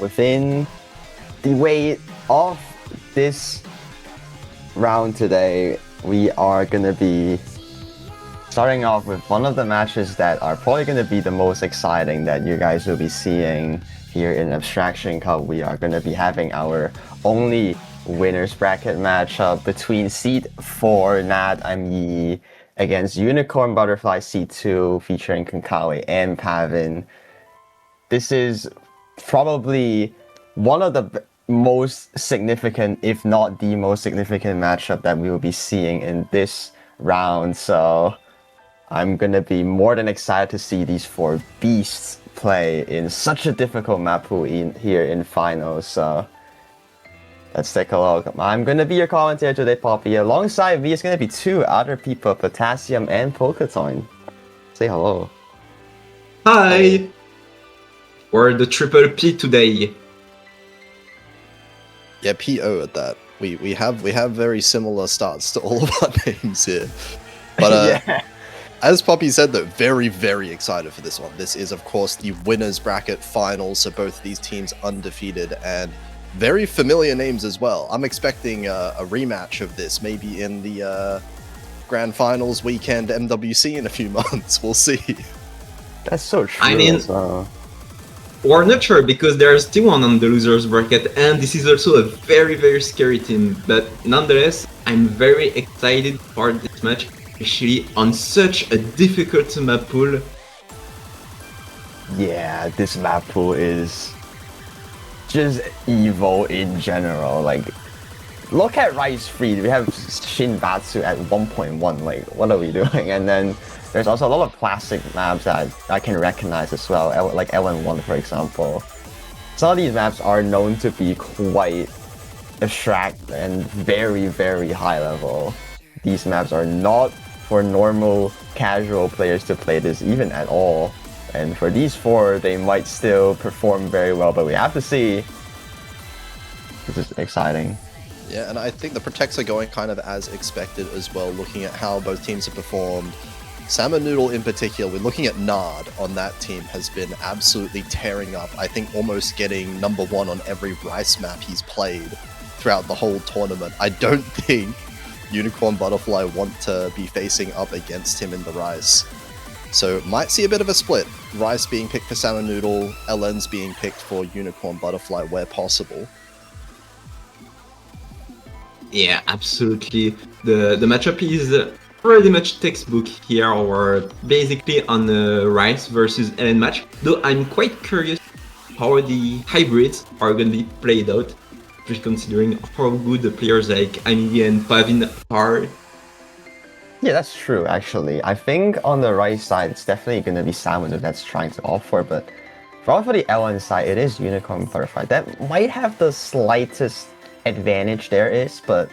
within the weight of this round today, we are going to be starting off with one of the matches that are probably going to be the most exciting that you guys will be seeing here in Abstraction Cup. We are going to be having our only winners bracket matchup between Seed 4 Nad Yi against UnicornButterfly Seed 2 featuring Konkawi and Pavin. This is probably one of the most significant, if not the most significant matchup that we will be seeing in this round. So I'm gonna be more than excited to see these four beasts play in such a difficult map pool here in finals. So let's take a look. I'm gonna be your commentator today, Popy. Alongside me is gonna be two other people, Potassium and poketoine. Say hello. Hi! We're the triple P today. Yeah, PO at that. We have very similar starts to all of our names here. But yeah. As Popy said though, very, very excited for this one. This is of course the winners bracket final, so both of these teams undefeated and very familiar names as well. I'm expecting a rematch of this, maybe in the Grand Finals weekend MWC in a few months. We'll see. That's so true. I mean, we're not sure because there's still one on the losers bracket, and this is also a very, very scary team. But nonetheless, I'm very excited for this match, especially on such a difficult map pool. Yeah, this map pool is just evil in general. Like, look at Rice Free. We have Shinbatsu at 1.1. Like, what are we doing? And then there's also a lot of classic maps that I can recognize as well, like LN1 for example. Some of these maps are known to be quite abstract and very, very high level. These maps are not for normal casual players to play this even at all. And for these four, they might still perform very well, but we have to see. This is exciting. Yeah, and I think the Protects are going kind of as expected as well, looking at how both teams have performed. Salmon Noodle in particular, we're looking at Nard on that team, has been absolutely tearing up. I think almost getting #1 on every Rice map he's played throughout the whole tournament. I don't think UnicornButterfly want to be facing up against him in the Rice. So might see a bit of a split. Rice being picked for Salmon Noodle, LN's being picked for UnicornButterfly where possible. Yeah, absolutely. The matchup is pretty much textbook here, or basically on the Rice versus LN match. Though I'm quite curious how the hybrids are going to be played out, just considering how good the players like Amelie and Pavin are. Yeah, that's true, actually. I think on the right side, it's definitely going to be Salmon that's trying to offer, but for the LN side, it is UnicornButterfly. That might have the slightest advantage there is, but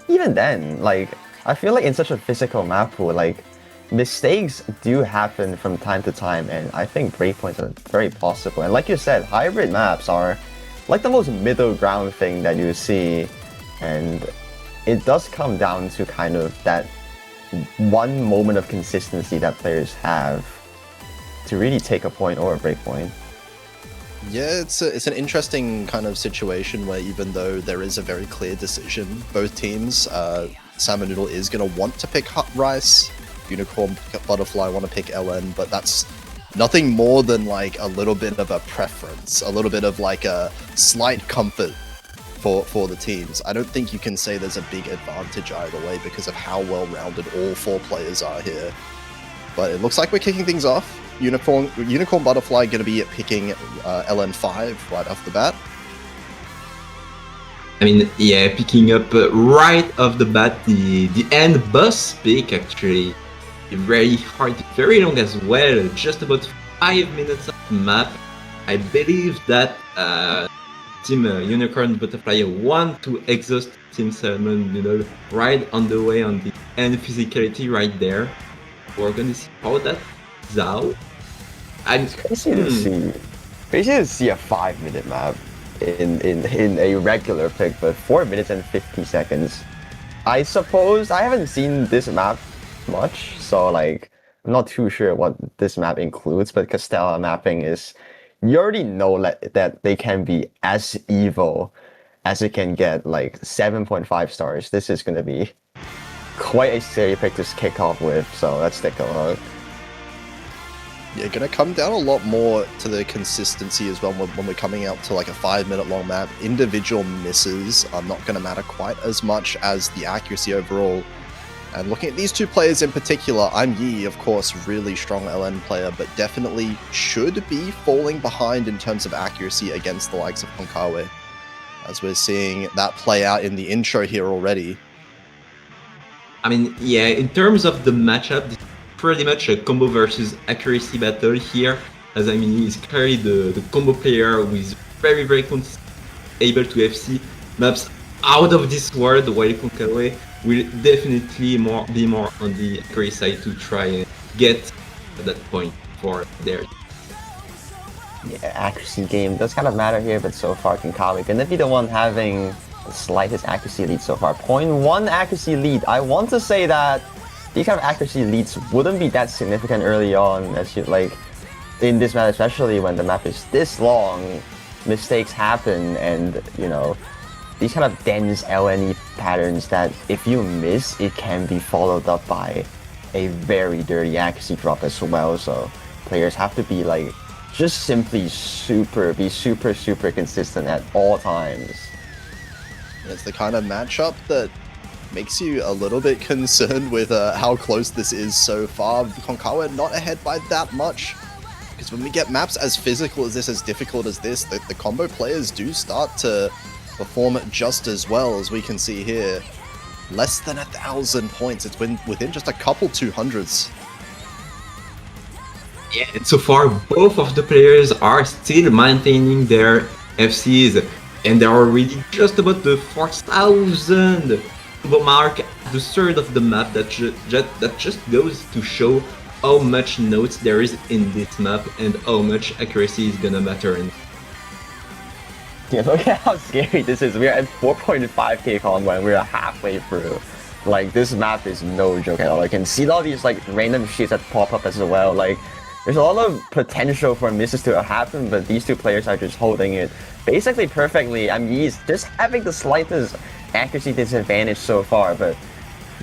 even then, like, I feel like in such a physical map pool, like, mistakes do happen from time to time, and I think breakpoints are very possible. And like you said, hybrid maps are like the most middle ground thing that you see, and it does come down to kind of that one moment of consistency that players have to really take a point or a breakpoint. Yeah, it's an interesting kind of situation where even though there is a very clear decision, both teams, Salmon Noodle is going to want to pick Rice, UnicornButterfly want to pick LN, but that's nothing more than like a little bit of a preference, a little bit of like a slight comfort for the teams. I don't think you can say there's a big advantage either way because of how well-rounded all four players are here. But it looks like we're kicking things off. UnicornButterfly going to be picking LN5 right off the bat. I mean, yeah, picking up right off the bat the end boss pick, actually. Very hard, very long as well, just about 5 minutes of map. I believe that Team UnicornButterfly want to exhaust Team Salmon Noodle right on the way on the end physicality right there. We're gonna see how that is out. It's crazy to see a 5-minute map in a regular pick, but 4 minutes and 50 seconds. I suppose I haven't seen this map much, so like I'm not too sure what this map includes, but Castella mapping is you already know that they can be as evil as it can get, like 7.5 stars. This is going to be quite a scary pick to kick off with, so let's take a look. Yeah, gonna come down a lot more to the consistency as well when we're coming out to like a 5-minute long map. Individual misses are not gonna matter quite as much as the accuracy overall. And looking at these two players in particular, I'm Yi, of course, really strong LN player, but definitely should be falling behind in terms of accuracy against the likes of Konkawe, as we're seeing that play out in the intro here already. I mean, yeah, in terms of the matchup, this is pretty much a combo versus accuracy battle here, as I mean, he's clearly the combo player who is very, very able to FC maps out of this world, while Konkawe will definitely be more on the accuracy side to try and get that point for their. Yeah, accuracy game does kind of matter here, but so far Konkawe gonna be the one having the slightest accuracy lead so far. 0.1 accuracy lead. I want to say that these kind of accuracy leads wouldn't be that significant early on, as you like in this map, especially when the map is this long. Mistakes happen, and you know, these kind of dense LNE patterns that if you miss, it can be followed up by a very dirty accuracy drop as well. So players have to be like just simply super consistent at all times. It's the kind of matchup that makes you a little bit concerned with how close this is so far. Konkawe not ahead by that much, because when we get maps as physical as this, as difficult as this, the combo players do start to perform just as well, as we can see here. Less than 1,000 points. It's been within just a couple 200s. Yeah, and so far both of the players are still maintaining their FCs, and they're already just about the 4,000 mark at the third of the map. That just goes to show how much notes there is in this map and how much accuracy is gonna matter in. Yeah, look at how scary this is. We're at 4.5k con when we're halfway through. Like, this map is no joke at all. I can see all these like random shits that pop up as well. Like, there's a lot of potential for misses to happen, but these two players are just holding it basically perfectly. I mean, he's just having the slightest accuracy disadvantage so far, but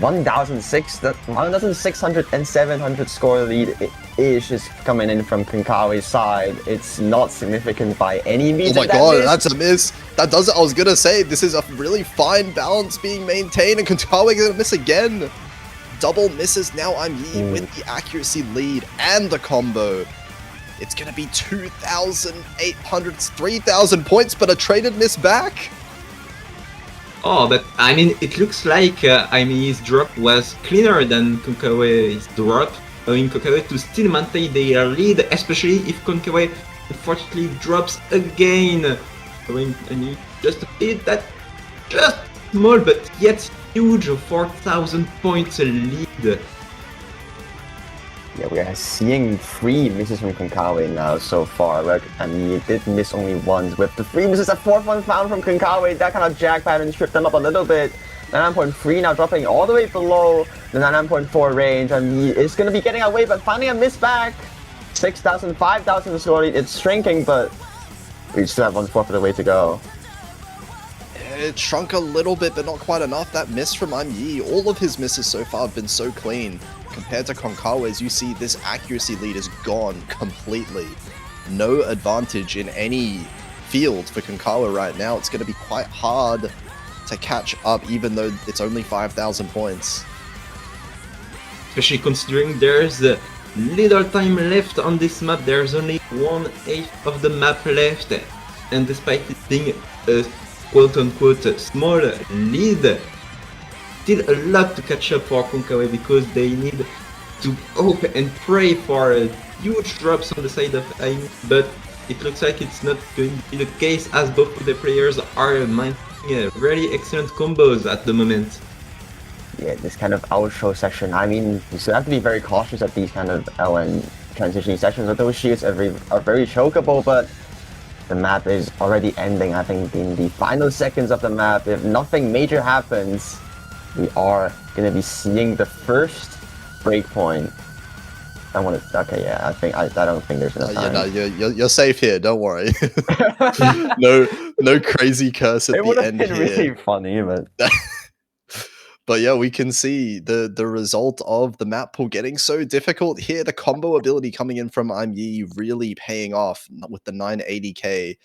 1,600 and 700 score lead is just coming in from Konkawe's side. It's not significant by any means. Oh my god, that's a miss. That does it. I was gonna say, this is a really fine balance being maintained, and Konkawe gonna miss again. Double misses. Now I'm Yi with the accuracy lead and the combo. It's gonna be 2,800, 3,000 points, but a traded miss back. Oh, but I mean, it looks like his drop was cleaner than Konkawe's drop, allowing Konkawe to still maintain their lead, especially if Konkawe unfortunately drops again. Allowing just a bit that just small but yet huge 4,000 points lead. Yeah, we are seeing 3 misses from Konkawe now so far. Like, I mean, he did miss only once. With the 3 misses, a 4th one found from Konkawe, that kind of jack pattern tripped them up a little bit. 99.3 now dropping all the way below the 99.4 range. I mean, it's going to be getting away, but finding a miss back. 6,000, 5,000 score lead. It's shrinking, but we still have 1/4 of the way to go. It shrunk a little bit, but not quite enough. That miss from I'm Yi, all of his misses so far have been so clean. Compared to Konkawe's, you see this accuracy lead is gone completely. No advantage in any field for Konkawe right now. It's going to be quite hard to catch up, even though it's only 5,000 points. Especially considering there's little time left on this map. There's only 1/8 of the map left, and despite it being a quote-unquote small lead, still a lot to catch up for Konkawe, because they need to hope and pray for huge drops on the side of Aimi, but it looks like it's not going to be the case, as both of the players are maintaining really excellent combos at the moment. Yeah, this kind of outro section, I mean, you still have to be very cautious at these kind of LN transitioning sections. Those shields are very chokeable, but the map is already ending. I think in the final seconds of the map, if nothing major happens, we are going to be seeing the first breakpoint. I want to. Okay, yeah. I don't think there's enough Yeah, time. no, you're safe here. Don't worry. No crazy curse at It would the have end been here. really funny, but But yeah, we can see the result of the map pool getting so difficult here. The combo ability coming in from Yi really paying off with the 980k.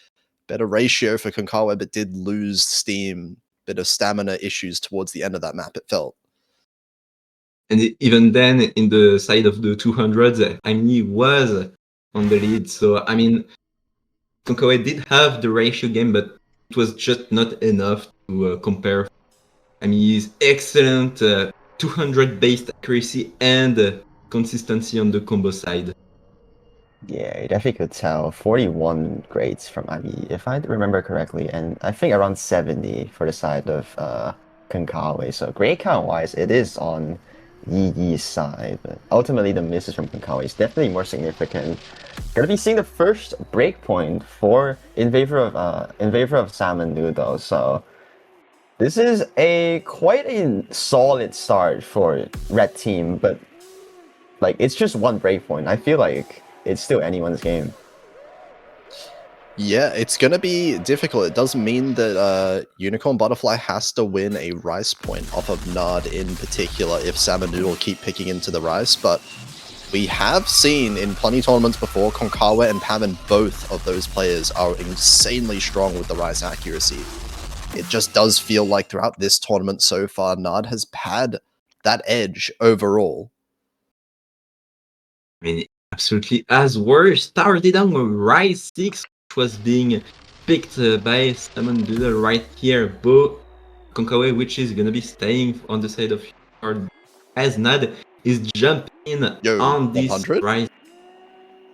Better ratio for Konkawa, but did lose steam. Bit of stamina issues towards the end of that map, it felt. And even then, in the side of the 200s, Amy was on the lead. So, I mean, Konkawa did have the ratio game, but it was just not enough to compare. I mean, he's excellent 200 based accuracy and consistency on the combo side. yeah, you definitely could tell. 41 grades from Abi, if I remember correctly, and I think around 70 for the side of Konkawa. So grade count wise, it is on Yi's side, but ultimately the misses from Konkawa is definitely more significant. Gonna be seeing the first breakpoint for in favor of Salmon Noodle. So this is quite a solid start for Red Team, but like it's just one breakpoint. I feel like it's still anyone's game. Yeah, it's going to be difficult. It does mean that Unicorn Butterfly has to win a rice point off of Nard in particular if Salmon Noodle keep picking into the rice, but we have seen in plenty of tournaments before, Konkawa and Pavan, both of those players are insanely strong with the rice accuracy. It just does feel like throughout this tournament so far, Nard has had that edge overall. I mean, absolutely as worse. Started down with Rise 6, which was being picked by Salmon Noodle right here. But Konkawa, which is going to be staying on the side of Unicorn, as Nad is jumping on this 100? Rise.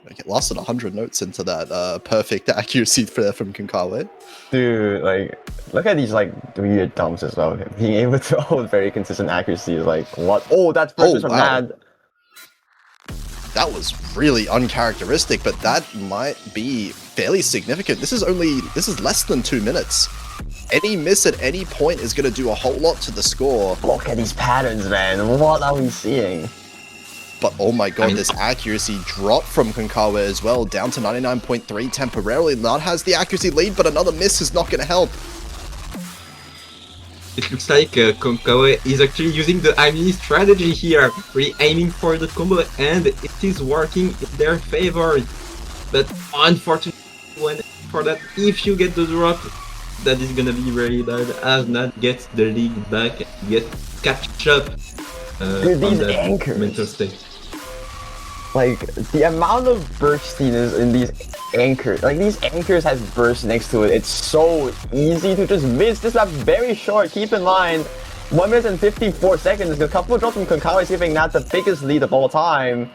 Like it lasted 100 notes into that perfect accuracy there from Konkawa. Dude, like, look at these like weird dumps as well. Being able to hold very consistent accuracy is like, what? Oh, that's versus from wow. Nad. That was really uncharacteristic, but that might be fairly significant. This is less than 2 minutes. Any miss at any point is going to do a whole lot to the score. Look at these patterns, man. What are we seeing? But oh my god, this accuracy drop from Konkawa as well, down to 99.3 temporarily. Nard has the accuracy lead, but another miss is not going to help. It looks like Konkawa is actually using the Ami strategy here, really aiming for the combo, and it is working in their favor. But unfortunately, for that, if you get the drop, that is gonna be really bad, as Nat gets the lead back and gets catch up Dude, these anchors. mental state. Like, the amount of burstiness in these anchors, like these anchors has burst next to it. It's so easy to just miss. This map very short. Keep in mind, 1 minute and 54 seconds. A couple of drops from Konkawa is giving Nat the biggest lead of all time.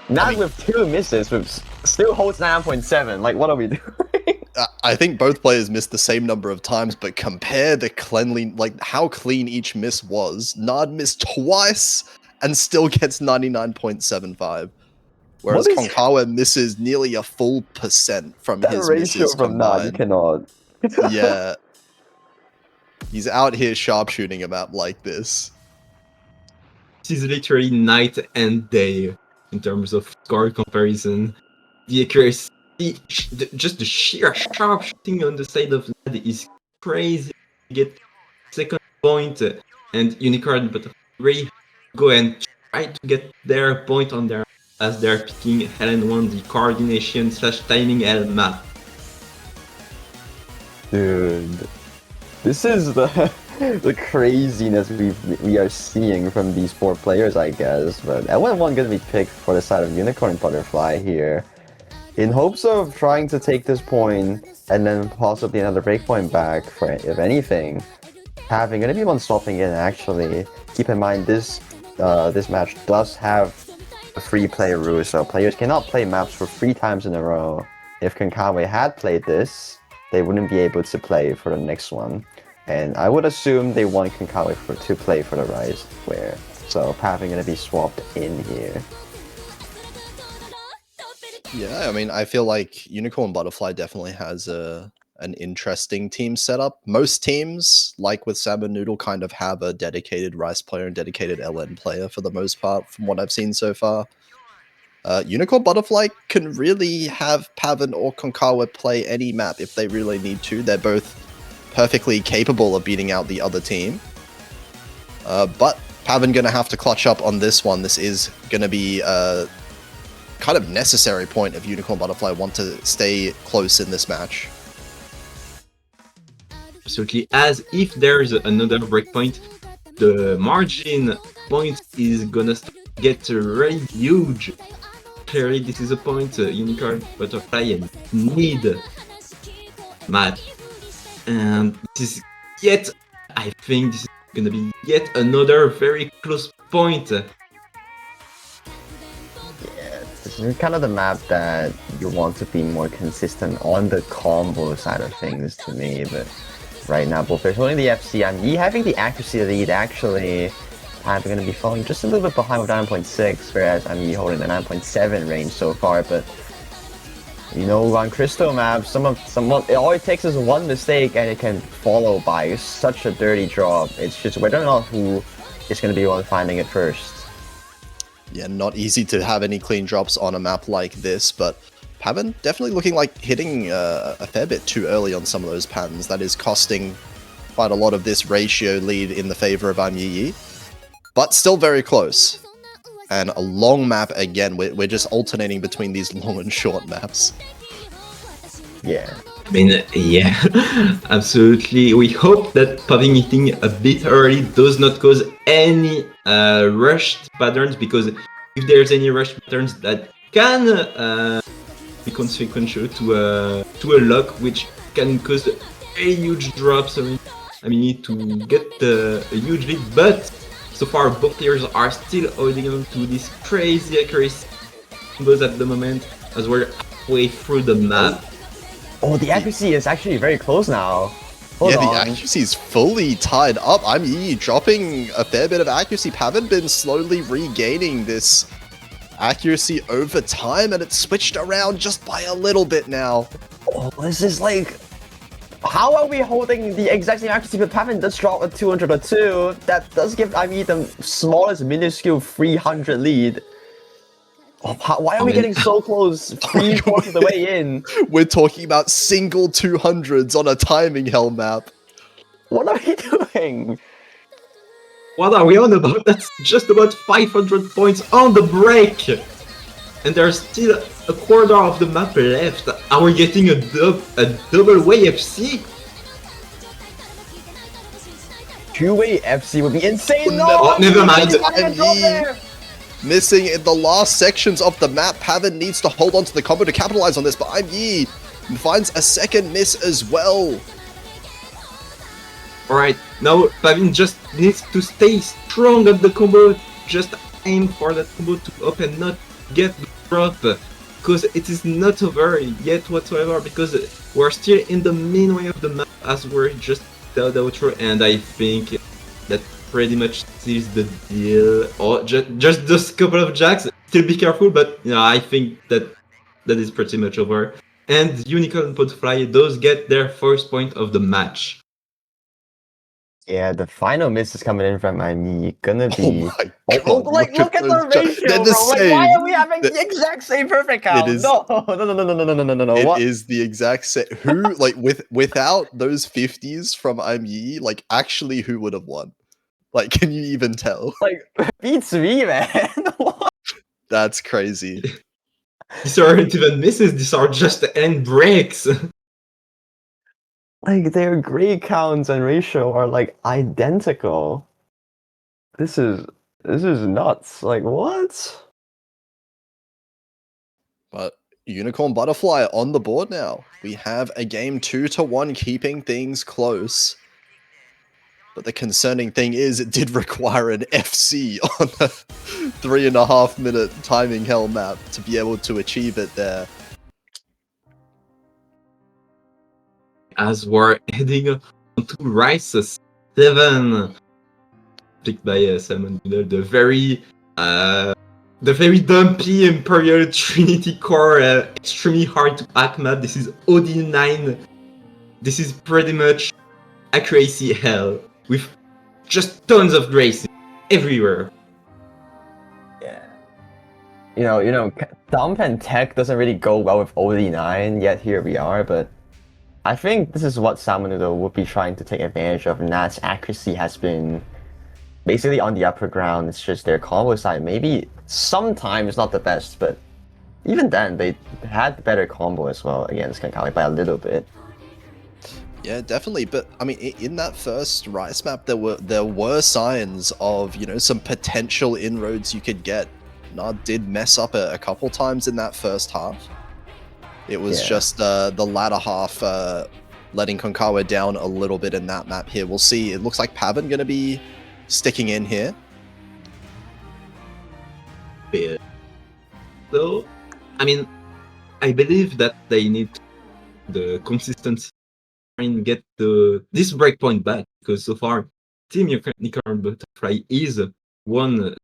Nat with 2 misses, still holds 9.7. Like, what are we doing? I think both players missed the same number of times, but compare the how clean each miss was. Nard missed twice and still gets 99.75. Whereas Konkawa misses nearly a full % from his misses from Nard, you cannot. Yeah. He's out here sharpshooting a map like this. This is literally night and day in terms of score comparison. The accuracy, just the sheer sharpshooting on the side of Nad is crazy. You get second point, and Unicorn, but really go and try to get their point on their as they're picking LN1, the coordination / timing L map. Dude, this is the the craziness we are seeing from these 4 players, I guess. But LN1 gonna be picked for the side of UnicornButterfly here, in hopes of trying to take this point and then possibly another breakpoint back for if anything. Having gonna be one swapping in actually. Keep in mind this match does have a free play rule, so players cannot play maps for 3 times in a row. If Konkawa had played this, they wouldn't be able to play for the next one. And I would assume they want Konkawa to play for the Rise square. So Paving gonna be swapped in here. Yeah, I mean, I feel like Unicorn Butterfly definitely has an interesting team setup. Most teams, like with Salmon Noodle, kind of have a dedicated Rice player and dedicated LN player for the most part, from what I've seen so far. Unicorn Butterfly can really have Pavan or Konkawa play any map if they really need to. They're both perfectly capable of beating out the other team. But Pavan gonna have to clutch up on this one. This is gonna be a kind of necessary point if Unicorn Butterfly want to stay close in this match. Absolutely, as if there's another breakpoint, the margin point is gonna get really huge. Clearly, this is a point Unicorn Butterfly need match, and this is yet. I think this is gonna be yet another very close point. Yeah, this is kind of the map that you want to be more consistent on the combo side of things to me, but right now both players holding the FC and E having the accuracy lead actually. I'm going to be falling just a little bit behind with 9.6, whereas I'm holding the 9.7 range so far. But you know, on Crystal maps, it all it takes is one mistake and it can follow by such a dirty drop. It's just whether or not who is going to be one finding it first. Yeah, not easy to have any clean drops on a map like this, but Pavan definitely looking like hitting a fair bit too early on some of those patterns. That is costing quite a lot of this ratio lead in the favor of Yi. But still very close. And a long map again. We're just alternating between these long and short maps. Yeah. I mean, yeah, absolutely. We hope that popping hitting a bit early does not cause any rushed patterns, because if there's any rushed patterns that can be consequential to a lock, which can cause a huge drops. I mean, need to get a huge lead, but so far, both players are still holding on to this crazy accuracy combos at the moment, as we're halfway through the map. Oh, the accuracy is actually very close now. Hold on. The accuracy is fully tied up. I'm dropping a fair bit of accuracy. Pavan been slowly regaining this accuracy over time, and it's switched around just by a little bit now. Oh, this is like... How are we holding the exact same accuracy, but Pavan does drop a 202? That does give the smallest minuscule 300 lead. Oh, why are we getting so close 3/4 of the way in? We're talking about single 200s on a timing hell map. What are we doing? What are we on about? That's just about 500 points on the break! And there's still a quarter of the map left. Are we getting a double way FC? Two-way FC would be insane. No, never mind. Missing in the last sections of the map. Pavan needs to hold on to the combo to capitalize on this, but Yi finds a second miss as well. Alright, now Pavan just needs to stay strong at the combo. Just aim for that combo to up and not get the drop, because it is not over yet whatsoever, because we're still in the main way of the map as we're just the outro, and I think that pretty much seals the deal. Or just those couple of jacks. Still be careful, but you know, I think that is pretty much over. And Unicorn Butterfly does get their first point of the match. Yeah, the final miss is coming in from me. Gonna be. Oh my God, look at the ratio, they're the bro. same. Like, why are we having the exact same perfect count? It is- No. It is the exact same. Who, like, without those 50s from Yi, like, actually, who would have won? Like, can you even tell? Like, beats me, man. What? That's crazy. These aren't even misses, these are just end breaks. Like, their grade counts and ratio are like identical. This is nuts. Like, what? But Unicorn Butterfly on the board now. We have a game 2-1, keeping things close. But the concerning thing is it did require an FC on a 3.5 minute timing hell map to be able to achieve it there. As we're heading on to Rice 7, picked by Salmon, the very dumpy Imperial Trinity Core, extremely hard to hack map. This is OD9. This is pretty much accuracy hell, with just tons of graces everywhere. Yeah. Dump and Tech doesn't really go well with OD9, yet here we are, but I think this is what Salmon Noodle would be trying to take advantage of. Nat's accuracy has been basically on the upper ground. It's just their combo side. Maybe sometimes not the best, but even then, they had better combo as well against Kankali by a little bit. Yeah, definitely. But I mean, in that first Rice map, there were signs of some potential inroads you could get. Nard did mess up a couple times in that first half. It was just the latter half letting Konkawa down a little bit in that map here. We'll see. It looks like Pavin going to be sticking in here. Yeah. So, I mean, I believe that they need the consistency and get this breakpoint back, because so far Team UnicornButterfly is one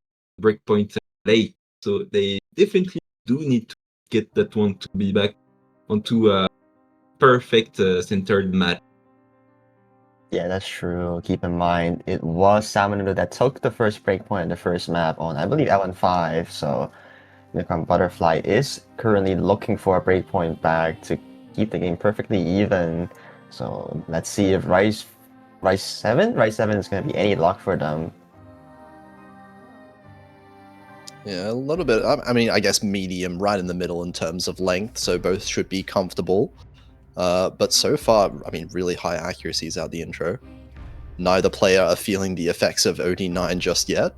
breakpoint late, so they definitely do need to get that one to be back onto a perfect centered match. Yeah, that's true. Keep in mind, it was Salmon Noodle that took the first breakpoint in the first map on, I believe, L15, so UnicornButterfly is currently looking for a breakpoint back to keep the game perfectly even. So let's see if Rice 7 is going to be any luck for them. Yeah, a little bit. I mean, I guess medium, right in the middle in terms of length, so both should be comfortable. But so far, I mean, really high accuracies out the intro. Neither player are feeling the effects of OD9 just yet.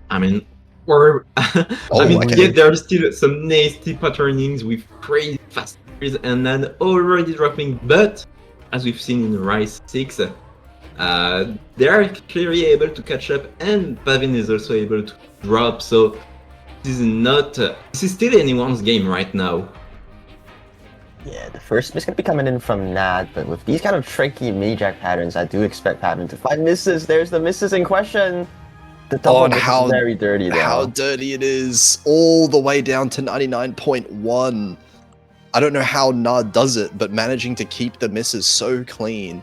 I mean, yeah, there are still some nasty patternings with crazy fast and then already dropping, but as we've seen in Rise 6, they are clearly able to catch up, and Pavin is also able to drop, so this is still anyone's game right now. Yeah, the first miss going to be coming in from Nat, but with these kind of tricky mini-jack patterns, I do expect Pavin to find misses. There's the misses in question. The double miss is very dirty though. How dirty it is, all the way down to 99.1. I don't know how Nard does it, but managing to keep the misses so clean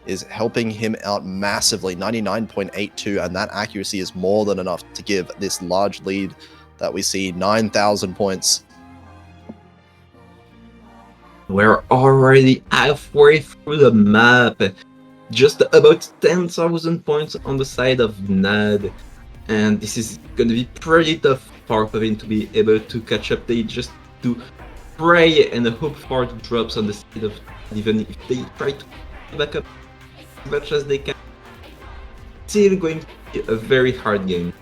is helping him out massively. 99.82, and that accuracy is more than enough to give this large lead that we see. 9,000 points. We're already halfway through the map. Just about 10,000 points on the side of Nad. And this is going to be pretty tough for Pavin to be able to catch up. They just do pray and hope for the drops on the side of, even if they try to back up as much as they can. Still going to be a very hard game.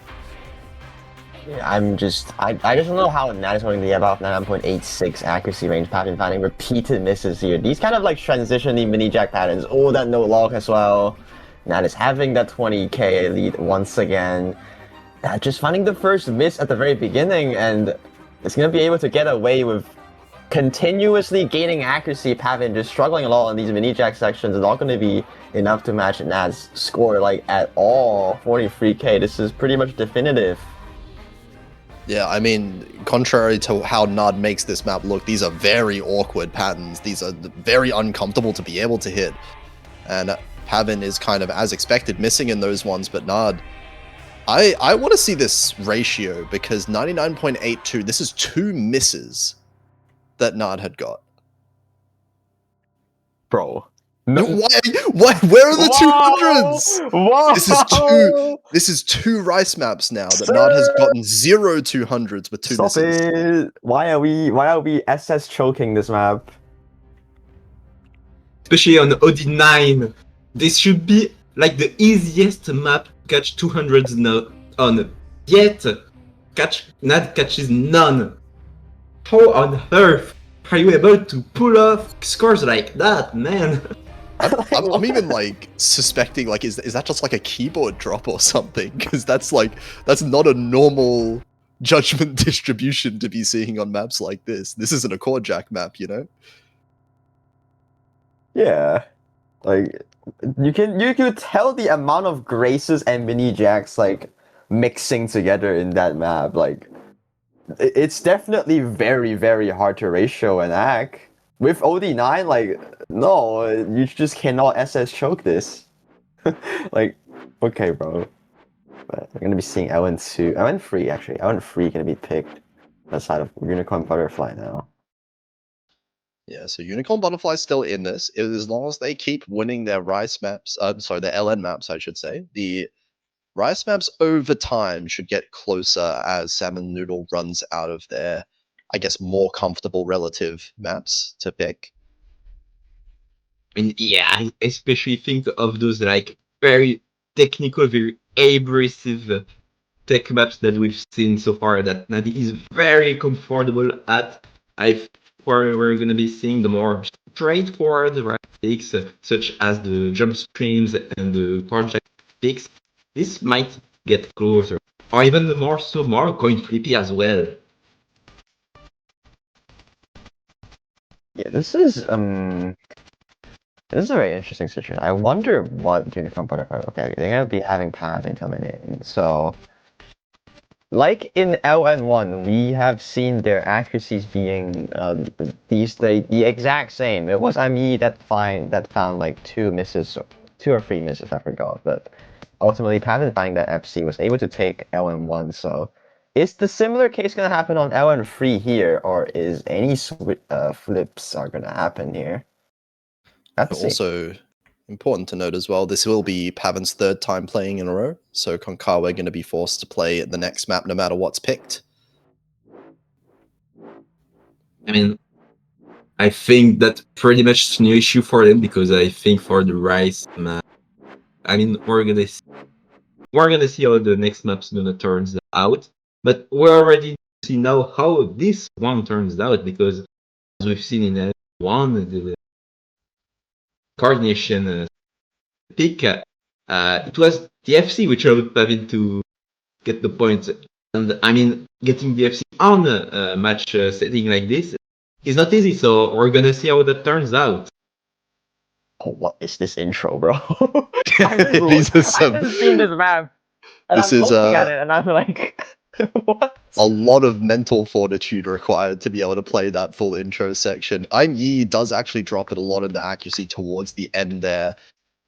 Yeah, I just don't know how Nat is going to get about 9.86 accuracy range. Pavin finding repeated misses here. These kind of like transitioning mini jack patterns. Oh, that no log as well. Nat is having that 20k lead once again. Just finding the first miss at the very beginning, and it's gonna be able to get away with continuously gaining accuracy. Pavin just struggling a lot on these mini jack sections. It's not gonna be enough to match Nat's score like at all. 43k. This is pretty much definitive. Yeah, I mean, contrary to how Nard makes this map look, these are very awkward patterns. These are very uncomfortable to be able to hit. And Pavin is kind of, as expected, missing in those ones, but Nard, I want to see this ratio, because 99.82, this is 2 misses that Nard had got. Bro. No, why? Where are the 200s? Whoa! This is two Rice maps now that Nard has gotten 0 200s with 2 misses. It. Why are we SS choking this map? Especially on OD9. This should be like the easiest map to catch 200s on. Yet Nad catches none. How on earth are you able to pull off scores like that, man? I'm even like suspecting, like, is that just like a keyboard drop or something? Because that's not a normal judgment distribution to be seeing on maps like this. This isn't a core jack map, you know? Yeah, like you can tell the amount of graces and mini jacks like mixing together in that map. Like it's definitely very, very hard to ratio and act. With OD9, like, no, you just cannot SS choke this. Like, okay, bro. But we're gonna be seeing LN2, LN3 actually. LN3 gonna be picked aside of Unicorn Butterfly now. Yeah, so Unicorn Butterfly still in this. As long as they keep winning their Rice maps, sorry, their LN maps, I should say. The Rice maps over time should get closer as Salmon Noodle runs out of their, I guess, more comfortable relative maps to pick. I mean, yeah, I especially think of those like very technical, very abrasive tech maps that we've seen so far that Nadi is very comfortable at. Where we're going to be seeing the more straightforward right picks, such as the jump streams and the project picks. This might get closer, or even more so, more coin flippy as well. Yeah, this is a very interesting situation. I wonder what Unicorn Butterfly. Okay, they're gonna be having pathing coming in. So, like in LN1, we have seen their accuracies being the exact same. It was me that found like 2 or 3 misses, I forgot. But ultimately, Pavan finding that FC was able to take LN1. So, is the similar case gonna happen on LN3 here, or is any flips are gonna happen here? Let's see. Also, important to note as well, this will be Pavin's third time playing in a row, so Konkawa are going to be forced to play the next map no matter what's picked. I mean, I think that's pretty much no issue for them because I think for the Rice map, I mean, we're gonna see how the next map's gonna turn out, but we're already see now how this one turns out because as we've seen in one the coordination pick, it was the FC which allowed Pavin to get the points, and I mean getting the FC on a match setting like this is not easy. So we're gonna see how that turns out. Oh, what is this intro, bro? These are some. I haven't seen this map. And This I'm is looking at it and I'm like, what? a lot of mental fortitude required to be able to play that full intro section. Yi does actually drop it a lot in the accuracy towards the end there,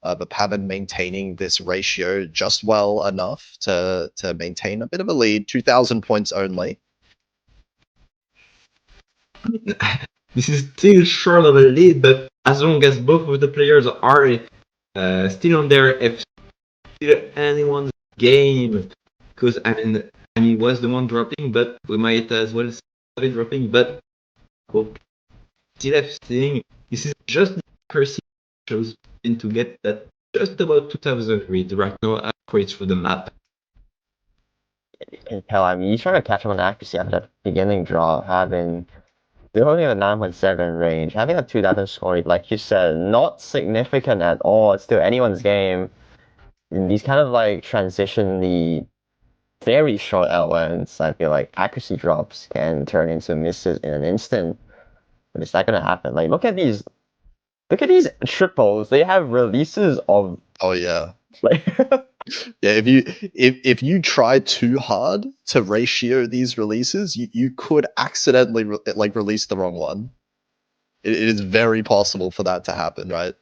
but Pavin maintaining this ratio just well enough to maintain a bit of a lead, 2,000 points only. This is still short of a lead, but as long as both of the players are still on their FC, still anyone's game. Because I mean, he was the one dropping, but we might as well have it dropping. But still seeing this is just the accuracy shows to get that just about 2,000 read right now accurate for the map. Hell, I mean, he's trying to catch him on accuracy after that beginning draw, they're holding a 9.7 range, having a 2,000 score, like you said, not significant at all. It's still anyone's game. In these kind of like transitionally very short LNs, I feel like accuracy drops can turn into misses in an instant. But it's not gonna happen. Like look at these triples. They have releases of Oh yeah. like Yeah, if you try too hard to ratio these releases, you could accidentally release the wrong one. It is very possible for that to happen, right?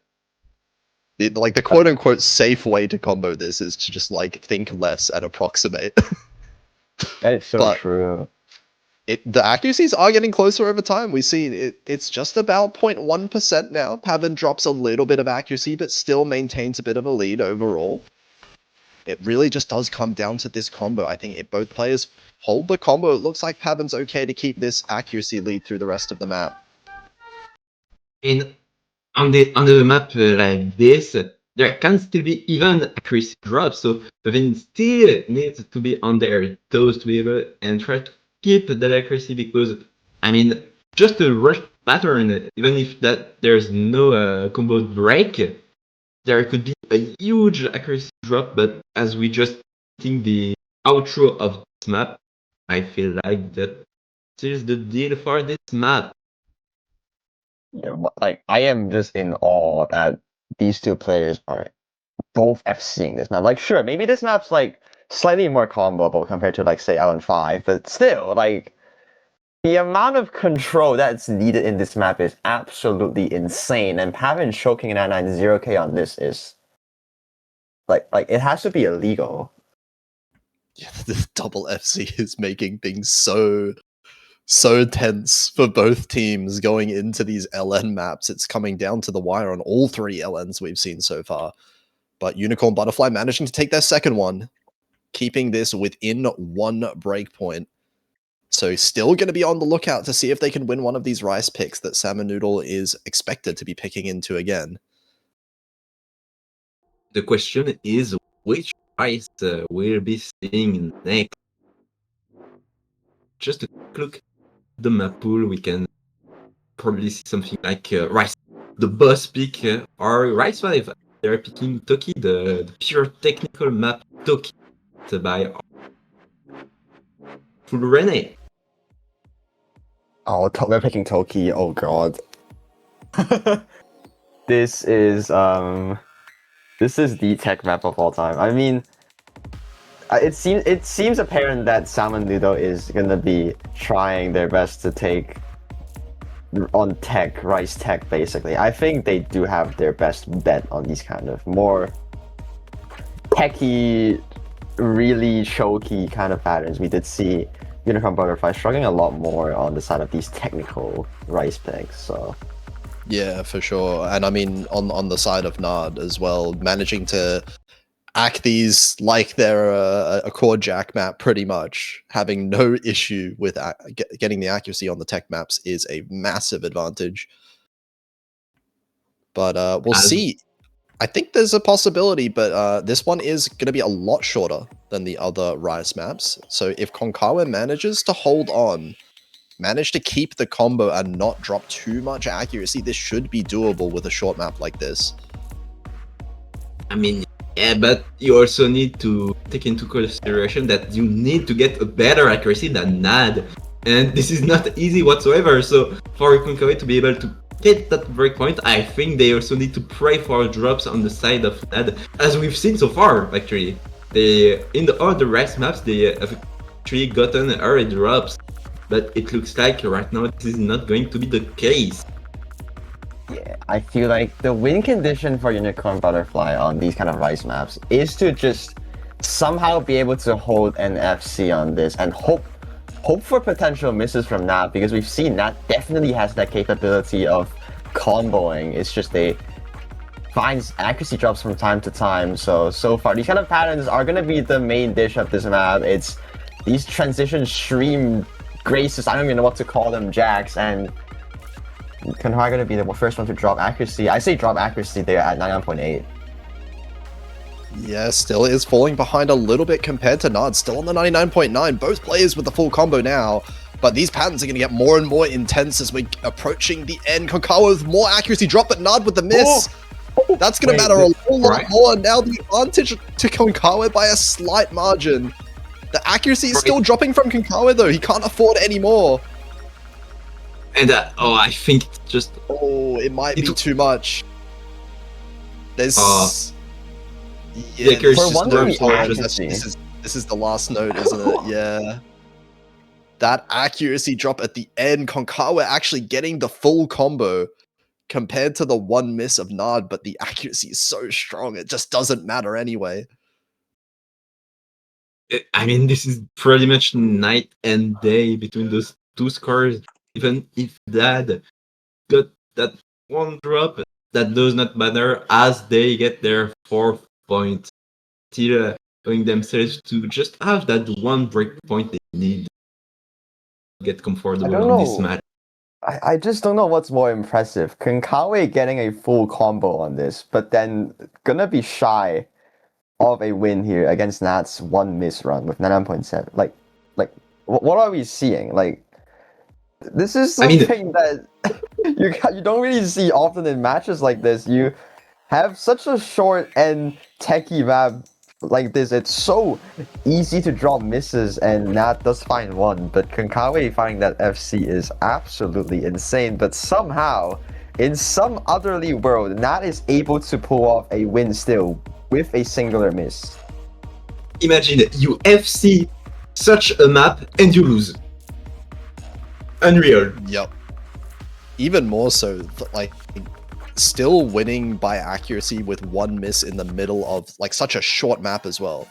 Like the quote unquote safe way to combo this is to just like think less and approximate. that is so But true. the accuracies are getting closer over time. We see it's just about 0.1% now. Pavin drops a little bit of accuracy, but still maintains a bit of a lead overall. It really just does come down to this combo. I think if both players hold the combo, it looks like Pavin's okay to keep this accuracy lead through the rest of the map. On the map like this, there can still be even accuracy drops. So Pavin still needs to be on their toes to be able and try to keep that accuracy because I mean just a rush pattern, even if that there's no combo break, there could be a huge accuracy drop, but as we just think the outro of this map, I feel like that is the deal for this map. Yeah, like I am just in awe that these two players are both FCing this map. Like sure, maybe this map's like slightly more comboable compared to like say LN5, but still like the amount of control that's needed in this map is absolutely insane, and Pavin choking an 990K on this is like it has to be illegal. Yeah, the double FC is making things so tense for both teams going into these LN maps. It's coming down to the wire on all 3 LNs we've seen so far. But UnicornButterfly managing to take their second one, keeping this within 1 breakpoint. So still going to be on the lookout to see if they can win one of these rice picks that Salmon Noodle is expected to be picking into again. The question is, which rice we'll be seeing next? Just a quick look at the map pool, we can probably see something like rice. The boss pick or rice 5. They're picking Toki, the pure technical map Toki by Full Rene. Oh, we're picking Toki. Oh god. This is the tech map of all time. I mean, it seems apparent that Salmon Noodle is gonna be trying their best to take on tech, rice tech basically. I think they do have their best bet on these kind of more techy, really choky kind of patterns. We did see UnicornButterfly struggling a lot more on the side of these technical rice picks, so Yeah, for sure. And I mean, on the side of Nard as well, managing to act these like they're a core jack map pretty much, having no issue with getting the accuracy on the tech maps is a massive advantage. But we'll see. I think there's a possibility, but this one is going to be a lot shorter than the other rice maps. So if Konkawa manages to hold on, manage to keep the combo and not drop too much accuracy, this should be doable with a short map like this. I mean, yeah, but you also need to take into consideration that you need to get a better accuracy than NAD. And this is not easy whatsoever. So for Konkawa to be able to hit that breakpoint, I think they also need to pray for drops on the side of NAD, as we've seen so far, actually. In the other rice maps, they have actually gotten early drops. But it looks like right now this is not going to be the case. yeah, I feel like the win condition for UnicornButterfly on these kind of rice maps is to just somehow be able to hold an FC on this and hope for potential misses from Nat, because we've seen Nat definitely has that capability of comboing. It's just they finds accuracy drops from time to time. So far these kind of patterns are gonna be the main dish of this map. It's these transition stream graces, I don't even know what to call them, jacks, and Konkawa gonna be the first one to drop accuracy. I say drop accuracy there at 99.8. Yeah, still is falling behind a little bit compared to Nard, still on the 99.9. Both players with the full combo now, but these patterns are going to get more and more intense as we're approaching the end. Konkawa with more accuracy drop, but Nard with the miss. That's going to matter a whole lot more. Now the advantage to Konkawa by a slight margin. The accuracy is still dropping from Konkawa though. He can't afford any more. And I think it's just... Oh, it might be too much. There's... yeah, for one this is the last note, isn't it? Yeah. That accuracy drop at the end, Konkawa actually getting the full combo compared to the one miss of Nard, but the accuracy is so strong, it just doesn't matter anyway. I mean, this is pretty much night and day between those two scores. Even if Dad got that one drop, that does not matter as they get their 4th point, still allowing themselves to just have that one break point they need to get comfortable on this match. I just don't know what's more impressive. Konkawa getting a full combo on this, but then gonna be shy of a win here against Nat's one miss run with 99.7. Like, what are we seeing? Like, this is something that you don't really see often in matches like this. You have such a short and techy map like this. It's so easy to draw misses, and Nat does find one, but Konkawa finding that FC is absolutely insane. But somehow, in some otherly world, Nat is able to pull off a win still with a singular miss. Imagine you FC such a map and you lose. Unreal. Yep. Even more so, like, still winning by accuracy with one miss in the middle of like such a short map as well.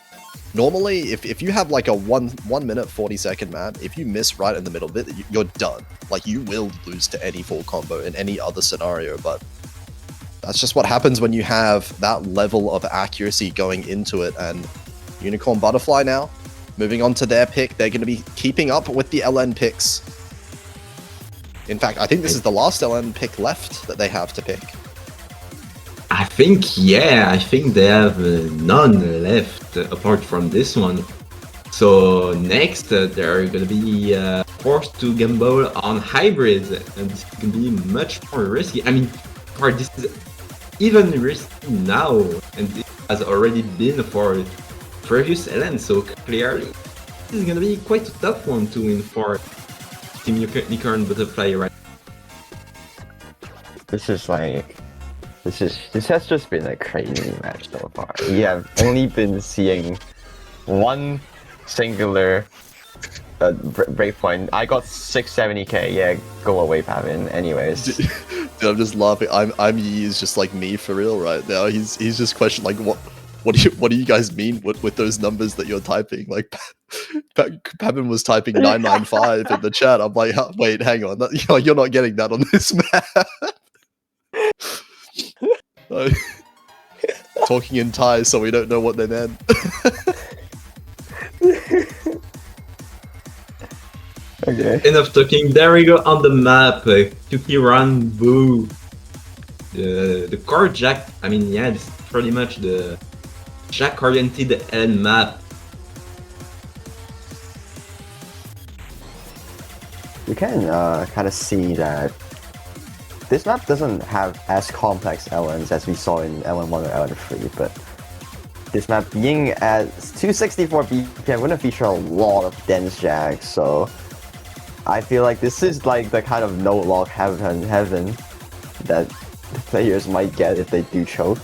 Normally, if you have like a 1 minute 40-second map, if you miss right in the middle of it, you're done. Like, you will lose to any full combo in any other scenario, but that's just what happens when you have that level of accuracy going into it. And UnicornButterfly now, moving on to their pick, they're going to be keeping up with the LN picks. In fact, I think this is the last LN pick left that they have to pick. I think they have none left apart from this one. So next, they're gonna be forced to gamble on hybrids, and this is gonna be much more risky. I mean, this is even risky now, and it has already been for previous LN. So clearly, this is gonna be quite a tough one to win for Team UnicornButterfly, right? This has just been a crazy match so far. We have only been seeing one singular breakpoint. I got 670k. Yeah, go away, Pavin. Anyways, dude, I'm just laughing. I'm Yi is just like me for real right now. He's just questioning like what do you guys mean with those numbers that you're typing? Like, Pavin was typing 995 in the chat. I'm like, wait, hang on, you're not getting that on this map. Talking in Thai, so we don't know what they meant. Okay. Enough talking. There we go on the map. Kuki Run Boo. The core jack. I mean, yeah, this is pretty much the jack-oriented end map. You can kind of see that this map doesn't have as complex LNs as we saw in LN1 or LN3, but this map being at 264 BPM, going to feature a lot of dense jacks, so I feel like this is like the kind of no-lock heaven that the players might get if they do choke.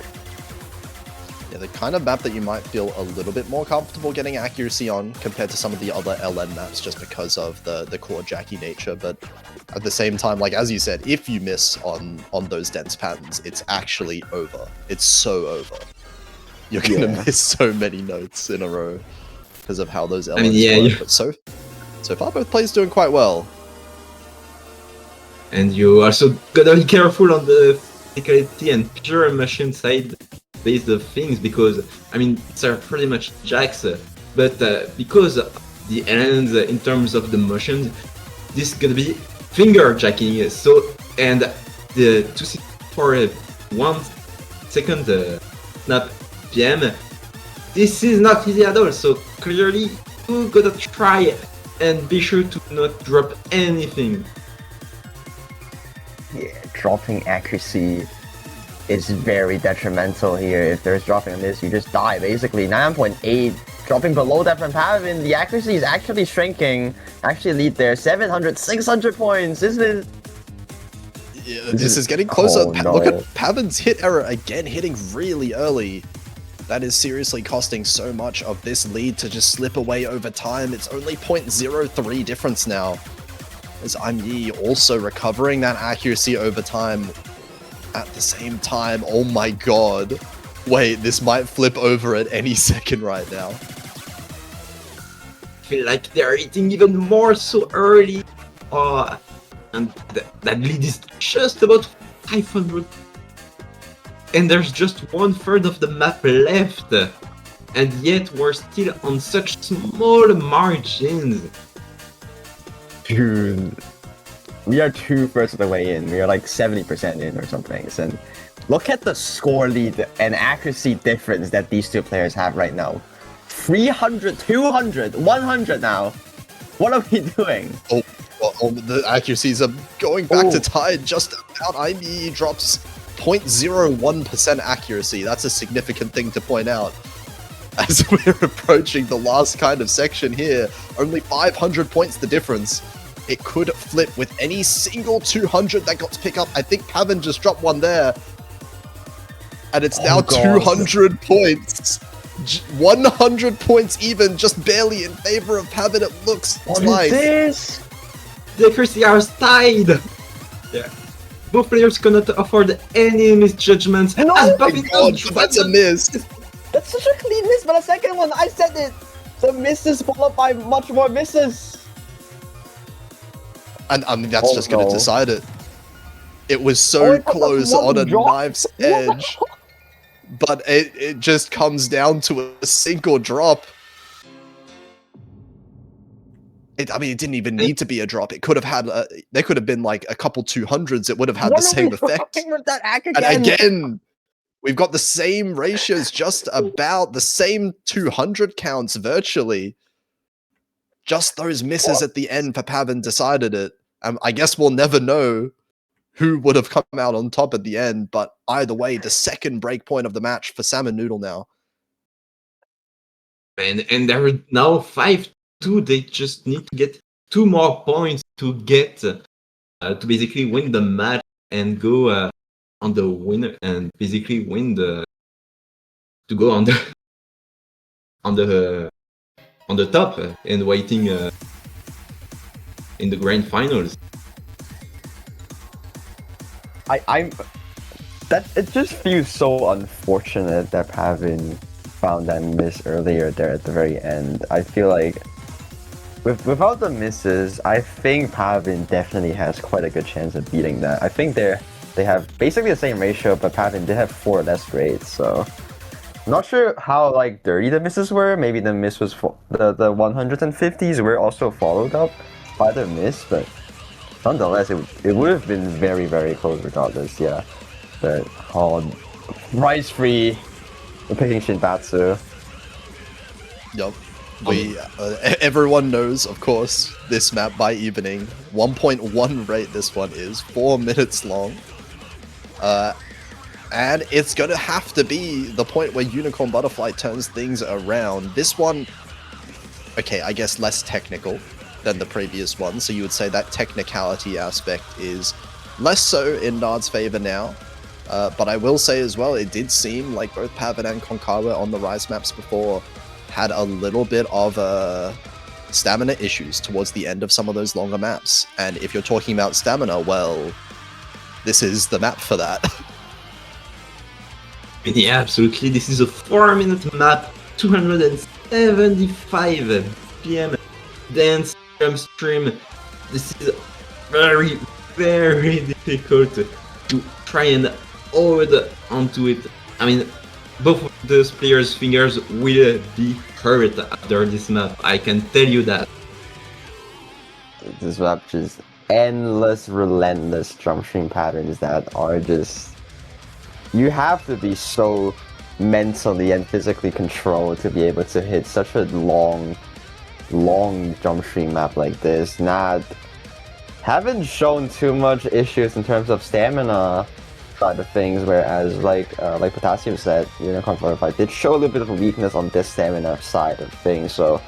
Yeah, the kind of map that you might feel a little bit more comfortable getting accuracy on compared to some of the other LN maps just because of the core jacky nature, but at the same time, like as you said, if you miss on those dense patterns, it's actually over. It's so over. You're gonna miss so many notes in a row because of how those LNs work. But so far, both players doing quite well. And you also gotta be careful on the physicality and pure machine side based of things, because I mean it's pretty much jacks, but because the LNs in terms of the motions, this is gonna be finger jacking. So and the 264 1 second snap PM, this is not easy at all. So clearly you gotta try and be sure to not drop anything. Yeah, dropping accuracy is very detrimental here. If there's dropping on this, you just die basically. 9.8, dropping below that from Pavin. The accuracy is actually shrinking. Actually lead there, 700, 600 points. This is getting closer. Oh, no. Look at Pavin's hit error again, hitting really early. That is seriously costing so much of this lead to just slip away over time. It's only 0.03 difference now. As I'm Yi also recovering that accuracy over time. At the same time, oh my god. Wait, this might flip over at any second right now. I feel like they're hitting even more so early. And that lead is just about 500. And there's just 1/3 of the map left. And yet we're still on such small margins. Dude, we are 2/3 of the way in. We are like 70% in or something. And look at the score lead and accuracy difference that these two players have right now. 300, 200, 100 now. What are we doing? The accuracies are going back to tied just about. IME drops 0.01% accuracy. That's a significant thing to point out. As we're approaching the last kind of section here, only 500 points the difference. It could flip with any single 200 that got to pick up. I think Pavin just dropped one there. And it's now 200 points. 100 points even, just barely in favor of Pavin, it looks like. What is this? The accuracy are tied. Yeah. Both players cannot afford any misjudgments. Oh my god, that's a miss. That's such a clean miss, but the second one, I said it! The misses followed by much more misses! And I mean, that's just going to decide it. It was so Oh, it got close one on a drop. knife's edge. But it just comes down to a sink or drop. I mean, it didn't even need to be a drop. It could have had, there could have been like a couple 200s. It would have had the same effect. With that act And again? again, we've got the same ratios, just about the same 200 counts virtually. Just those misses at the end for Pavin decided it. I guess we'll never know who would have come out on top at the end, but either way, the second break point of the match for Salmon Noodle now. And they're now 5-2. They just need to get 2 more points to get to basically win the match and go on the winner and basically win the to go on the top and waiting in the grand finals. It just feels so unfortunate that Pavin found that miss earlier there at the very end. I feel like without the misses, I think Pavin definitely has quite a good chance of beating that. I think they have basically the same ratio, but Pavin did have 4 less rates, so not sure how like dirty the misses were. Maybe the miss was the 150s were also followed up by the miss, but nonetheless, it would have been very, very close regardless, yeah. But Rice free picking Shinbatsu. Yup. Everyone knows, of course, this map by evening. 1.1 rate this one is, 4 minutes long. And it's gonna have to be the point where UnicornButterfly turns things around. This one, okay, I guess less technical than the previous one, so you would say that technicality aspect is less so in Nard's favor now. But I will say as well, it did seem like both Pavin and Konkawa on the Rise maps before had a little bit of stamina issues towards the end of some of those longer maps. And if you're talking about stamina, well, this is the map for that. Yeah, absolutely. This is a 4-minute map, 275 PM dance stream. This is very, very difficult to try and hold onto it. I mean, both of those players' fingers will be hurt after this map. I can tell you that. This map just endless, relentless jump stream patterns that are just. You have to be so mentally and physically controlled to be able to hit such a long jump stream map like this. Haven't shown too much issues in terms of stamina side of things, whereas like Potassium said, UnicornButterfly did show a little bit of a weakness on this stamina side of things. So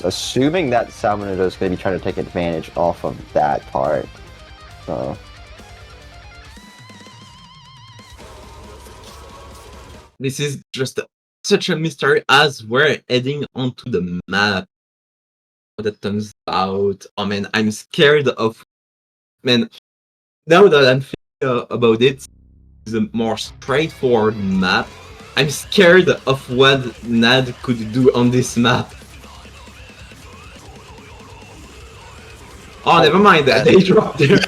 assuming that Salmon is going to be trying to take advantage off of that part. So. This is just such a mystery as we're heading onto the map. That turns out, oh man, I'm scared of, man, now that I'm thinking about it, it's a more straightforward map. I'm scared of what Nad could do on this map. Oh, never mind that, they dropped there.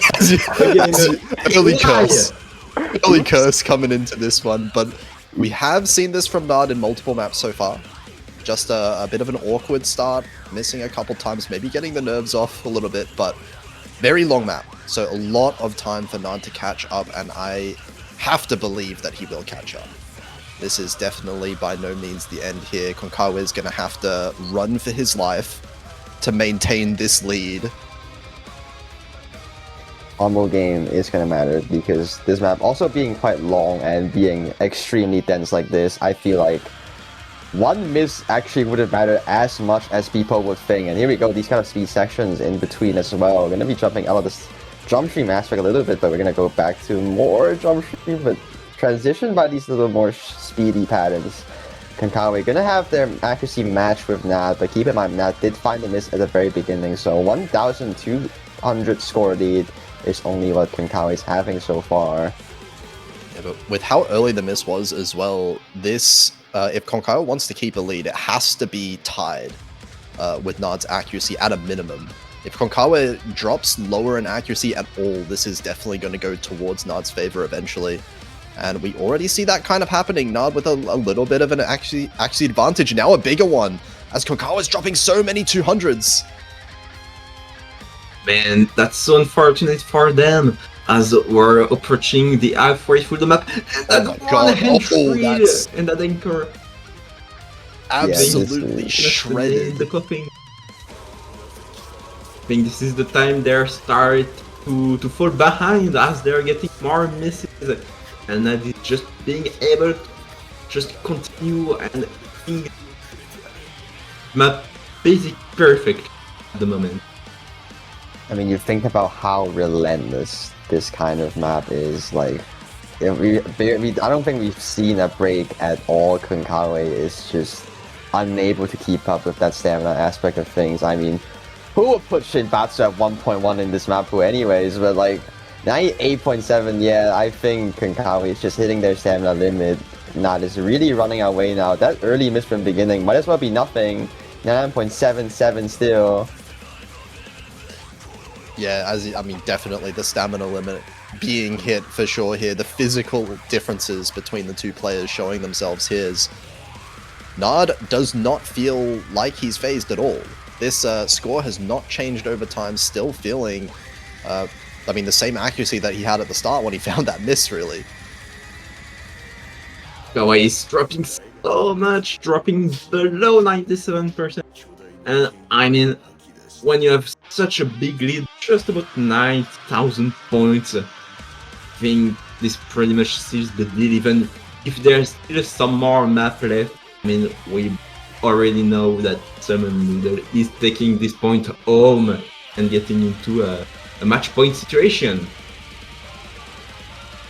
Early curse coming into this one, but we have seen this from Nard in multiple maps so far. Just a bit of an awkward start, missing a couple times, maybe getting the nerves off a little bit, but very long map. So a lot of time for Nard to catch up, and I have to believe that he will catch up. This is definitely by no means the end here. Konkawa is going to have to run for his life to maintain this lead. Humble game is going to matter because this map also being quite long and being extremely dense like this, I feel like one miss actually wouldn't matter as much as people would think. And here we go, these kind of speed sections in between as well. We're going to be jumping out of this jump stream aspect a little bit, but we're going to go back to more jump stream, but transition by these little more speedy patterns. Konkawa going to have their accuracy match with Nad, but keep in mind, Nad did find the miss at the very beginning, so 1,200 score lead is only what Konkawa is having so far. Yeah, but with how early the miss was as well, this if Konkawa wants to keep a lead, it has to be tied with Nard's accuracy at a minimum. If Konkawa drops lower in accuracy at all, this is definitely going to go towards Nard's favor eventually. And we already see that kind of happening. Nard with a little bit of an accuracy advantage, now a bigger one, as Konkawa's dropping so many 200s. Man, that's so unfortunate for them, as we're approaching the halfway through the map. And that and that anchor. Absolutely shredded. The coughing. I think this is the time they start to fall behind as they're getting more misses. And that is just being able to just continue and map basically perfect at the moment. I mean, you think about how relentless this kind of map is. Like, I don't think we've seen a break at all. Konkawa is just unable to keep up with that stamina aspect of things. I mean, who would put Shinbatsu at 1.1 in this map pool anyways? But like, 98.7, yeah, I think Konkawa is just hitting their stamina limit. Nard is really running away now. That early miss from beginning might as well be nothing. 9.77 still. Yeah, I mean, definitely the stamina limit being hit for sure here. The physical differences between the two players showing themselves here. Nard does not feel like he's phased at all. This score has not changed over time, still feeling, I mean, the same accuracy that he had at the start when he found that miss, really. Konkawa is dropping so much, dropping below 97%. And I mean, when you have such a big lead, just about 9,000 points, I think this pretty much seals the deal, even if there's still some more map left. I mean, we already know that Salmon Noodle is taking this point home and getting into a match point situation.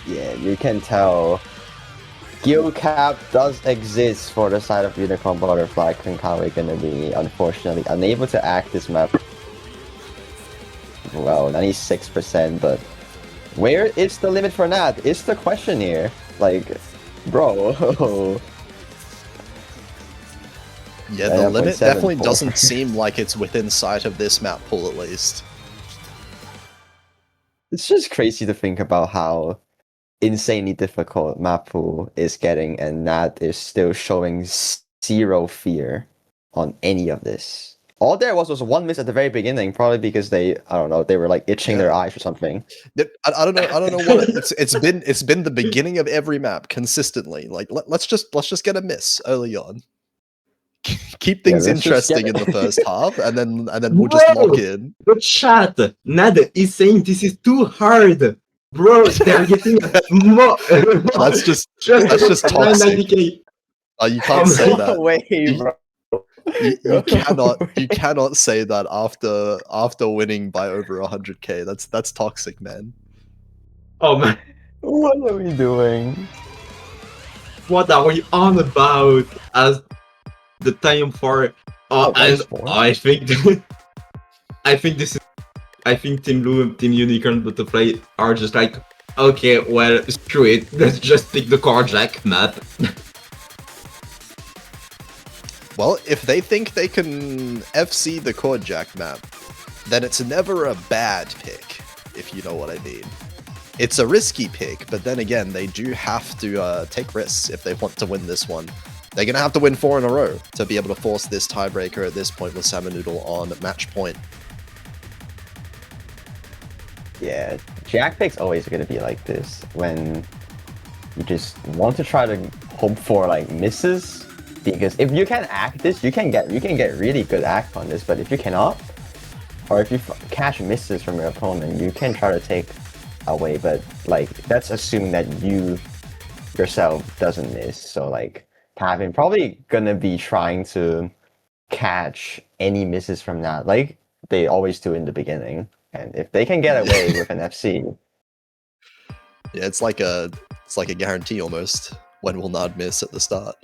Yeah, you can tell. Skill cap does exist for the side of UnicornButterfly. Konkawa gonna be, unfortunately, unable to act this map. Well, 96%, but where is the limit for Nat? Is the question here. Like, bro. Yeah, the limit definitely doesn't seem like it's within sight of this map pool, at least. It's just crazy to think about how insanely difficult map pool is getting, and Nat is still showing zero fear on any of this. All there was one miss at the very beginning, probably because they, I don't know, they were like itching their eyes or something. I don't know what it's been the beginning of every map consistently. Like let's just get a miss early on. Keep things interesting in the first half, and then we'll just lock in. The chat, Nad is saying this is too hard, bro. They're getting more. That's just toxic. You can't say that. Way, bro. You cannot say that after winning by over 100k. That's toxic, man. Oh man, what are we doing? What are we on about? As the time for I think Team Blue and Team UnicornButterfly are just like, okay, well, screw it, let's just pick the Carjack map. Well, if they think they can FC the Carjack map, then it's never a bad pick, if you know what I mean. It's a risky pick, but then again, they do have to take risks if they want to win this one. They're going to have to win 4 in a row to be able to force this tiebreaker at this point with Salmon Noodle on match point. Yeah, Jack pick's always going to be like this, when you just want to try to hope for like misses, because if you can act this, you can get really good act on this, but if you cannot, or if you catch misses from your opponent, you can try to take away, but like that's assuming that you yourself doesn't miss. So like Pavin probably gonna be trying to catch any misses from that, like they always do in the beginning. And if they can get away with an FC, yeah, it's like a guarantee almost. When will Nard miss at the start?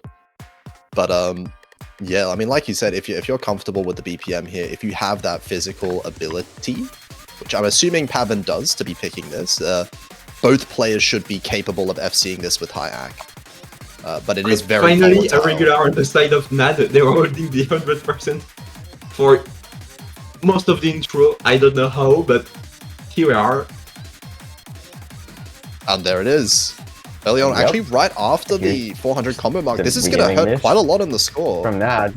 But yeah, I mean, like you said, if you're comfortable with the BPM here, if you have that physical ability, which I'm assuming Pavin does to be picking this, both players should be capable of FCing this with high AC. but it is very finally volatile. a regular on the side of Nad. They were holding the 100% for most of the intro. I don't know how, but here we are. And there it is. Early on, Yep. actually right after the 400 combo mark. The This is going to beginning hurt miss quite a lot in the score. From that,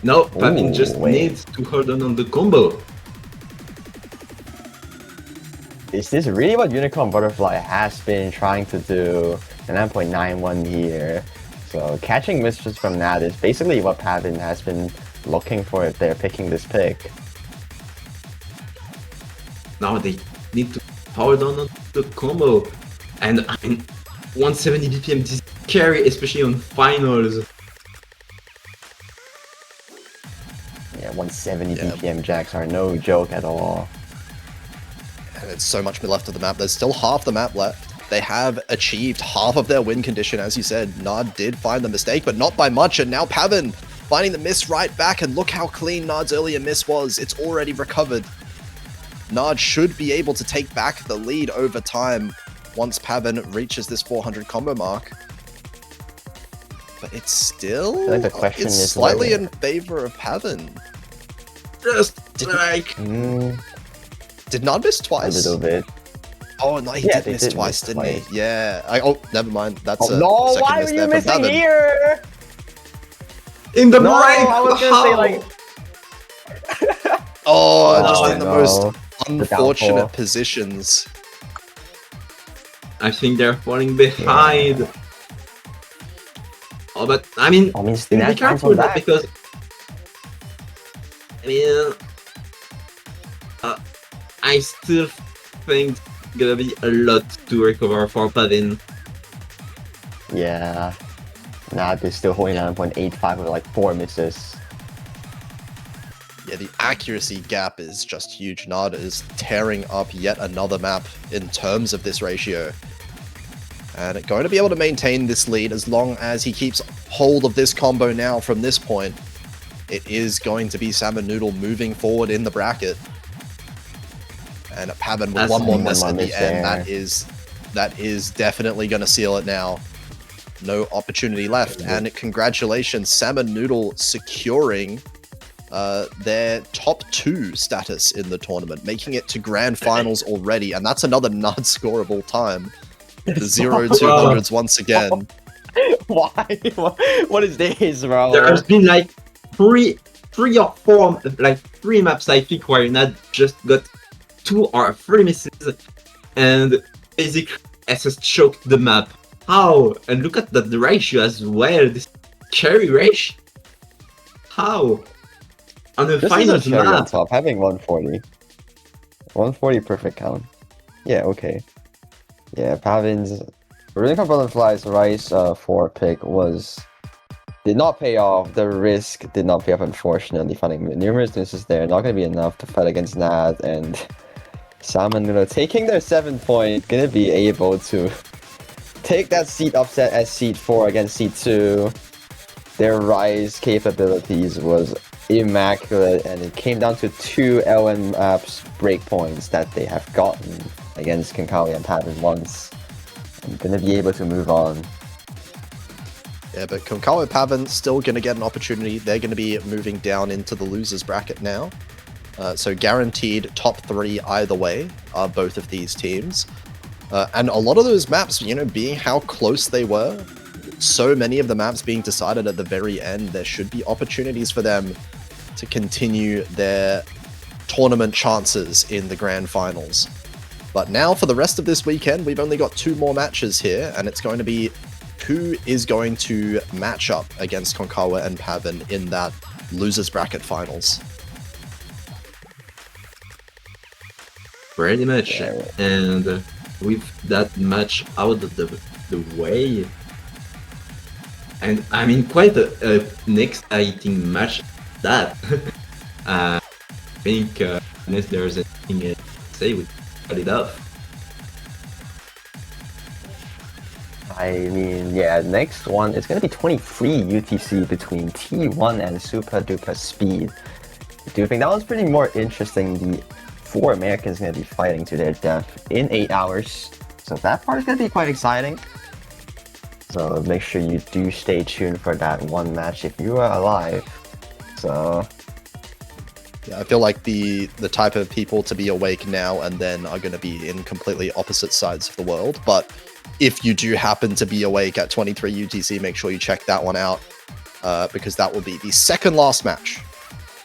No, Popy just wait. needs to hold on the combo. is this really what UnicornButterfly has been trying to do? The 9.91 here. So catching misses from that is basically what Pavin has been looking for if they're picking this pick. Now they need to hold on the combo. And I mean, 170 BPM is scary, especially on finals. Yeah, 170 Yeah. BPM jacks are no joke at all. And it's so much left of the map. There's still half the map left. They have achieved half of their win condition, as you said. Nard did find the mistake, but not by much. And now Pavin finding the miss right back. And look how clean Nard's earlier miss was. It's already recovered. Nard should be able to take back the lead over time once Pavin reaches this 400 combo mark. But it's still I think the question it's is slightly whether- in favor of Pavin. Just like... Did Nard miss A twice? little bit. Oh no, he Yeah, did they miss did twice, miss didn't twice. he? Yeah. Oh, never mind. That's Oh, a no, second why miss were you there from missing Pavin. here? In the No, break! I was gonna say like. Oh, Oh, just in the no. most downfall. unfortunate positions. I think they're falling behind. Yeah. Oh, but I mean, I mean, be still has time careful for with that that. because I mean, I still think it's gonna be a lot to recover for Pavin. Yeah. Nah, they're still holding 9.85 with like 4 misses. Yeah, the accuracy gap is just huge. Nard is tearing up yet another map in terms of this ratio. And going to be able to maintain this lead as long as he keeps hold of this combo now from this point. It is going to be Salmon Noodle moving forward in the bracket. And Pavin with That's one more one miss more at the miss end. there. That is definitely going to seal it now. No opportunity left. And congratulations, Salmon Noodle securing their top 2 status in the tournament, making it to grand finals already. And that's another Nard scoreable time. The 0-200s once again. Why? What is this, bro? There has been like three or four, like 3 maps I think where Nad just got 2 or 3 misses and basically SS choked the map. How? And look at the ratio as well. This carry ratio. How? On the This is a finals cherry on map. top, having 140. 140 perfect count. Yeah, okay. Yeah, Pavin's UnicornButterfly's Rice 4 pick did not pay off. The risk did not pay off, unfortunately. Finding numerous misses there, not gonna be enough to fight against Nad, and Salmon Noodle taking their 7 point, gonna be able to take that seed upset as seed 4 against seed 2. Their Rise capabilities was immaculate, and it came down to 2 LN maps breakpoints that they have gotten against Konkawi and Pavin once. I'm gonna be able to move on. Yeah, but Konkawa and Pavin still going to get an opportunity. They're going to be moving down into the losers bracket now. So guaranteed top 3 either way are both of these teams. And a lot of those maps, you know, being how close they were, so many of the maps being decided at the very end, there should be opportunities for them to continue their tournament chances in the grand finals. But now for the rest of this weekend, we've only got 2 more matches here, and it's going to be who is going to match up against Konkawa and Pavin in that losers bracket finals. Pretty much. Yeah. And with that match out of the way, and I mean quite an exciting match that I think unless there's anything to say, we cut it off. I mean, yeah, next one, it's gonna be 23 UTC between T1 and Super Duper Speed. Do you think that was pretty more interesting? The 4 Americans gonna be fighting to their death in 8 hours. So that part is gonna be quite exciting. So make sure you do stay tuned for that one match if you are alive. So Yeah, I feel like the type of people to be awake now and then are going to be in completely opposite sides of the world. But if you do happen to be awake at 23 UTC, make sure you check that one out because that will be the second last match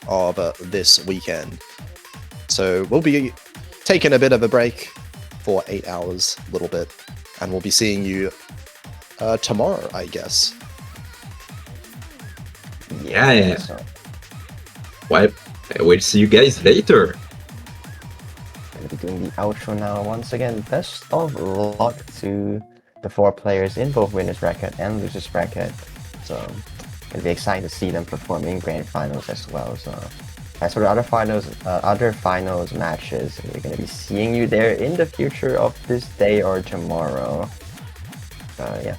of this weekend. So we'll be taking a bit of a break for 8 hours, a little bit, and we'll be seeing you tomorrow, I guess. Yeah. so Well, we'll see you guys later. gonna be doing the outro now. Once again, best of luck to the 4 players in both winners bracket and losers bracket. So it'll be exciting to see them perform in grand finals as well. So as for the other finals matches, we're gonna be seeing you there in the future of this day or tomorrow. Yeah.